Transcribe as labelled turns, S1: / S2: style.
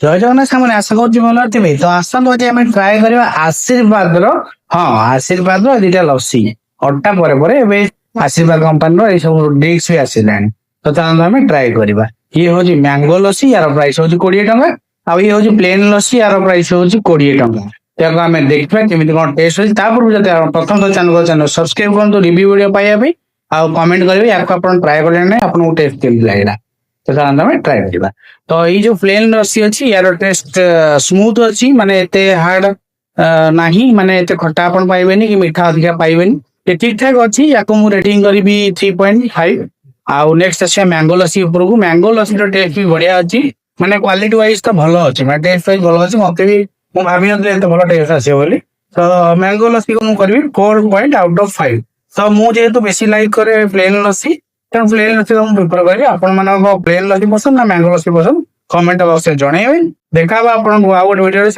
S1: ଜୟ ଜଗନ୍ନାଥ ସାମନେ ଆଶା କରୁଛି ଭଲ ଥିବେ। ତ ଆସନ୍ତୁ ଆଜି ଆମେ ଟ୍ରାଏ କରିବା ଆଶୀର୍ବାଦର, ହଁ ଆଶୀର୍ବାଦର ଦିଟା ଲସି ଅଟା ପରେ ପରେ ଏବେ ଆଶୀର୍ବାଦ କମ୍ପାନୀର ଏଇ ସବୁ ଡ୍ରିଙ୍କ୍ସ ବି ଆସିଲାଣି। ତ ଚାଲନ୍ତୁ ଆମେ ଟ୍ରାଏ କରିବା। ଇଏ ହଉଛି ମ୍ୟାଙ୍ଗୋ ଲସି, ୟାର ପ୍ରାଇସ୍ ହଉଛି 20 ଟଙ୍କା। ଆଉ ଇଏ ହଉଛି ପ୍ଲେନ ଲସି, ୟାର ପ୍ରାଇସ୍ ହଉଛି 20 ଟଙ୍କା। ତାକୁ ଆମେ ଦେଖିବା କେମିତି କଣ ଟେଷ୍ଟ ଅଛି। ତା ପୂର୍ବରୁ ଯଦି ପ୍ରଥମ ଚ୍ୟାନେଲ ସବସ୍କ୍ରାଇବ କରନ୍ତୁ ରିଭ୍ୟୁ ଭିଡିଓ ପାଇବା ପାଇଁ, ଆଉ କମେଣ୍ଟ କରିବେ ୟାକୁ ଆପଣ ଟ୍ରାଏ କଲେ ନାହିଁ, ଆପଣଙ୍କୁ ଟେଷ୍ଟ କେମିତି ଲାଗିଲା। ତ ଚାଲନ୍ତୁ ଆମେ ଟ୍ରାଏ କରିବା। ତ ଏଇ ଯୋଉ ପ୍ଲେନ ଲସି ଅଛି ୟାର ଟେଷ୍ଟ ସ୍ମୁଥ ଅଛି, ମାନେ ଏତେ ହାର୍ଡ ନାହିଁ, ମାନେ ଏତେ ଖଟା ଆପଣ ପାଇବେନି କି ମିଠା ଅଧିକା ପାଇବେନି, ଠିକ ଠାକ ଅଛି। ୟାକୁ ମୁଁ ରେଟିଂ କରିବି 3.5। ଆଉ ନେକ୍ସଟ ଆସିବା ମ୍ୟାଙ୍ଗୋ ଲସି ଉପରକୁ। ମ୍ୟାଙ୍ଗୋ ଲସିର ଟେଷ୍ଟ ବି ବଢିଆ ଅଛି, ମାନେ କ୍ୱାଲିଟି ୱାଇଜ ତ ଭଲ ଅଛି, ମାନେ ଟେଷ୍ଟ ୱାଇଜ ଭଲ ଅଛି। ମତେ ବି ମୁଁ ଭାବିନଥିଲି ଏତେ ଭଲ ଟେଷ୍ଟ ଆସିବ ବୋଲି। ତ ମ୍ୟାଙ୍ଗୋ ଲସିକୁ ମୁଁ କରିବି 4.5। ତ ମୁଁ ଯେହେତୁ ବେଶୀ ଲାଇକ୍ କରେ ପ୍ଲେନ ଲସି, ତେଣୁ ପ୍ଲେନ ଲସି ମୁଁ ପ୍ରିଫର କରିବି। ଆପଣମାନଙ୍କ ପ୍ଲେନ ଲସି ପସନ୍ଦ ନା ମ୍ୟାଙ୍ଗୋ ଲସି ପସନ୍ଦ, କମେଣ୍ଟ ବକ୍ସରେ ଜଣେଇବେ। ଦେଖାହବ ଆପଣଙ୍କୁ ଆଉ ଗୋଟେ ଭିଡିଓରେ।